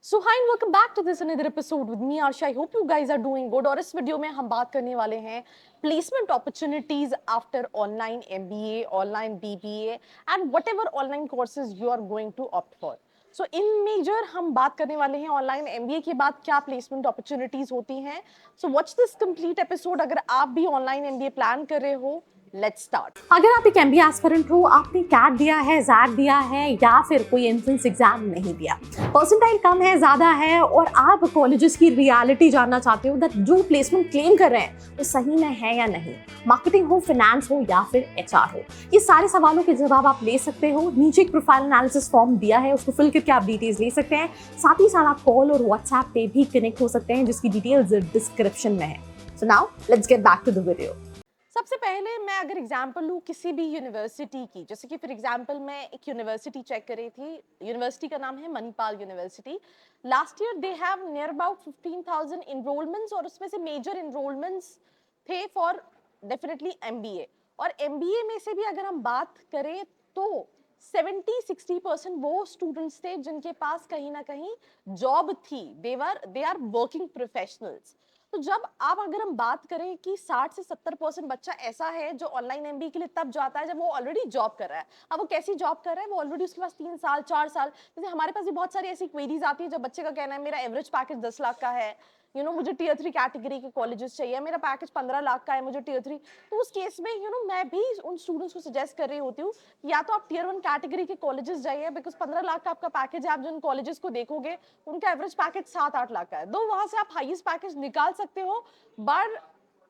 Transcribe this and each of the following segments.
So hi and welcome back to this another episode with me Asha. I hope you guys are doing good. और इस video में हम बात करने वाले हैं placement opportunities after online MBA, online BBA and whatever online courses you are going to opt for. So in major हम बात करने वाले हैं ऑनलाइन एमबीए के बाद क्या प्लेसमेंट अपॉर्चुनिटीज होती हैं। So watch this complete episode. अगर आप भी ऑनलाइन एमबीए प्लान कर रहे हो, लेट्स स्टार्ट। अगर आप एक एमबीए एस्पिरेंट हो, आपने कैट दिया है, जैट दिया है या फिर कोई एंट्रेंस एग्जाम नहीं दिया, परसेंटाइल कम है, ज़्यादा है और आप कॉलेजेस की रियलिटी जानना चाहते हो दैट जो प्लेसमेंट क्लेम कर रहे हैं वो सही में है या नहीं, मार्केटिंग हो, फाइनेंस हो या फिर एचआर हो, ये सारे सवालों के जवाब आप ले सकते हो। नीचे एक प्रोफाइल एनालिसिस फॉर्म दिया है, उसको फिल करके आप डिटेल्स ले सकते हैं। साथ ही साथ आप कॉल और व्हाट्सएप पे भी कनेक्ट हो सकते हैं, जिसकी डिटेल्स डिस्क्रिप्शन में है। So now let's get back to the video. सबसे पहले मैं अगर एग्जांपल लूँ किसी भी यूनिवर्सिटी की, जैसे कि फॉर एग्जांपल मैं एक यूनिवर्सिटी चेक कर रही थी। यूनिवर्सिटी का नाम है Manipal university. Last year they have near about 15,000 enrolments और उसमें से मेजर इनरोलमेंट्स थे फॉर डेफिनेटली एमबीए। और एमबीए में से भी अगर हम बात करें तो 70-60% वो स्टूडेंट्स थे जिनके पास कहीं ना कहीं जॉब थी। They are working professionals. तो जब आप अगर हम बात करें कि 60 से 70% बच्चा ऐसा है जो ऑनलाइन एमबीए के लिए तब जाता है जब वो ऑलरेडी जॉब कर रहा है। अब वो कैसी जॉब कर रहा है, वो ऑलरेडी उसके पास 3 साल 4 साल, जैसे हमारे पास भी बहुत सारी ऐसी क्वेरीज आती है जब बच्चे का कहना है मेरा एवरेज पैकेज 10 लाख का है, मुझे टियर 3 कैटेगरी के कॉलेजेस चाहिए, मेरा पैकेज 15 लाख का है, मुझे टियर 3। तो उस केस में मैं भी उन स्टूडेंट्स को सजेस्ट कर रही होती हूँ या तो आप टियर 1 कैटेगरी के कॉलेजेस जाइए, बिकॉज 15 लाख का आपका पैकेज है। आप जिन कॉलेजेस को देखोगे उनका एवरेज पैकेज 7-8 लाख का है, दो वहां से आप हाईएस्ट पैकेज निकाल सकते हो, बट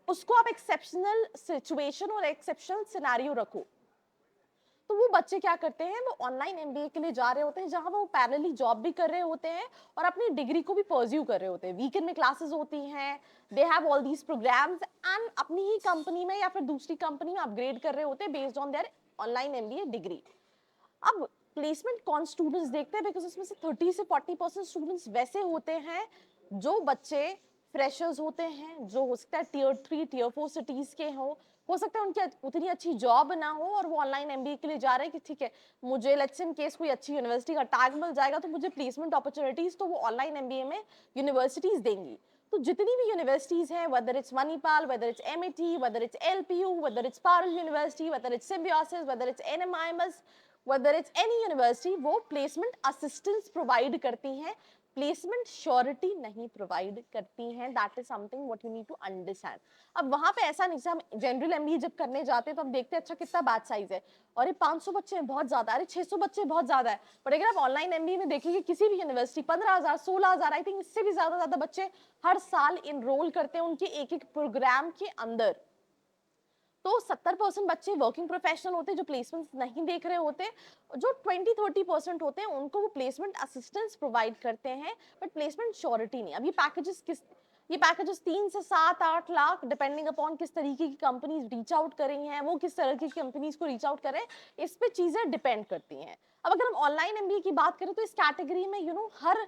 उसको आप एक्सेप्शनल सिचुएशन और एक्सेप्शनल सिनेरियो रखो। तो वो बच्चे क्या करते हैं, वो ऑनलाइन एमबीए के लिए जा रहे होते हैं जहां वो पैरेलली जॉब भी कर रहे होते हैं और अपनी डिग्री को भी परस्यू कर रहे होते हैं। वीकेंड में क्लासेस होती हैं, they have all these programs and अपनी ही कंपनी में या फिर दूसरी कंपनी में अपग्रेड कर रहे होते हैं based on their online MBA degree. अब प्लेसमेंट कौन स्टूडेंट्स देखते हैं, बिकॉज इसमें से 30 से 40% स्टूडेंट्स वैसे होते हैं जो बच्चे फ्रेशर्स होते हैं, जो हो सकता है टियर 3 टियर 4 सिटीज के हो सकता है उनकी उतनी अच्छी जॉब ना हो और वो ऑनलाइन एमबीए के लिए जा रहे हैं कि ठीक है मुझे लेट्स इन केस कोई अच्छी यूनिवर्सिटी का टैग मिल जाएगा तो मुझे प्लेसमेंट अपॉर्चुनिटीज तो वो ऑनलाइन एमबीए में यूनिवर्सिटीज देंगी। तो जितनी भी यूनिवर्सिटीज हैं, whether it's Manipal, whether it's MIT, whether it's LPU, whether it's Parul university, whether it's Symbiosis, whether it's NMIMS, whether it's any university, वो प्लेसमेंट असिस्टेंस प्रोवाइड करती हैं, प्लेसमेंट श्योरिटी नहीं प्रोवाइड करती हैं। That is something what you need to understand. अब वहां पे ऐसा नहीं, हम जनरल एमबीए जब करने जाते हैं तो हम देखते हैं अच्छा कितना बैच साइज है, और ये 500 बच्चे हैं बहुत ज्यादा, अरे 600 बच्चे बहुत ज्यादा है। बट अगर आप ऑनलाइन एमबीए में देखेंगे किसी भी यूनिवर्सिटी 15,000 16,000, आई थिंक इससे भी ज्यादा बच्चे हर साल इनरोल करते हैं उनके एक एक प्रोग्राम के अंदर। तो 70% बच्चे वर्किंग प्रोफेशनल होते हैं जो प्लेसमेंट नहीं देख रहे होते। जो 20-30% होते हैं उनको वो प्लेसमेंट असिस्टेंस प्रोवाइड करते हैं, बट प्लेसमेंट श्योरिटी नहीं। अब ये पैकेजेस 3 से 7-8 लाख डिपेंडिंग अपॉन किस तरीके की कंपनीज रीच आउट करी हैं, वो किस तरह की कंपनीज को रीच आउट करें, इस पे चीजें डिपेंड करती हैं। अब अगर हम ऑनलाइन एमबीए की बात करें तो इस कैटेगरी में हर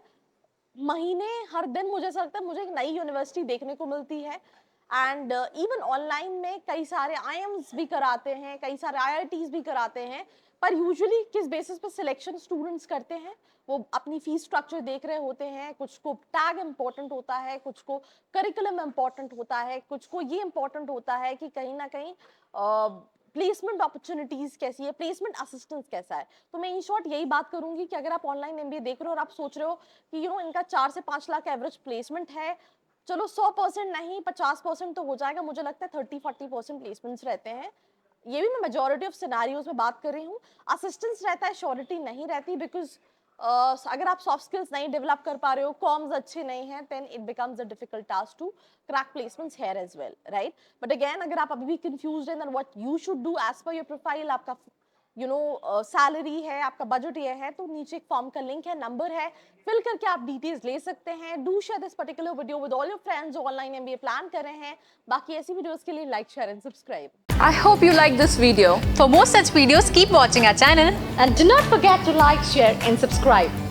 महीने हर दिन मुझे ऐसा लगता है मुझे एक नई यूनिवर्सिटी देखने को मिलती है। एंड इवन ऑनलाइन में कई सारे आईएम्स भी कराते हैं, कई सारे आईआईटीज भी कराते हैं, पर यूजुअली किस बेसिस पे सिलेक्शन स्टूडेंट्स करते हैं, वो अपनी फीस स्ट्रक्चर देख रहे होते हैं। कुछ को टैग इंपॉर्टेंट होता है, कुछ को करिकुलम इंपॉर्टेंट होता है, कुछ को ये इंपॉर्टेंट होता है कि कहीं ना कहीं प्लेसमेंट अपॉर्चुनिटीज कैसी है, प्लेसमेंट असिस्टेंस कैसा है। तो मैं इन शॉर्ट यही बात करूंगी कि अगर आप ऑनलाइन एमबीए देख रहे हो और आप सोच रहे हो कि इनका 4 से 5 लाख एवरेज प्लेसमेंट है, चलो 100% नहीं 50% तो हो जाएगा, मुझे लगता है 30-40% प्लेसमेंट्स रहते हैं। ये भी मैं मेजॉरिटी ऑफ सिनेरियोज में बात कर रही हूँ। असिस्टेंस रहता है, श्योरिटी नहीं रहती, बिकॉज अगर आप सॉफ्ट स्किल्स नहीं डेवलप कर पा रहे हो, कॉम्स अच्छे नहीं हैं, then it becomes a difficult task to crack placements here as well, right. But again अगर आप अभी भी कंफ्यूज्ड हैं, then what you should do as per your profile, आपका सैलरी है, आपका बजट ये है, तो नीचे एक फॉर्म का लिंक है, नंबर है, फिल करके आप डिटेल्स ले सकते हैं। Do share this particular video with all your friends जो ऑनलाइन एमबीए प्लान कर रहे हैं। बाकी ऐसी वीडियोस के लिए like, share and subscribe. I hope you like this video. For more such videos, keep watching our channel. And do not forget to like, share and subscribe.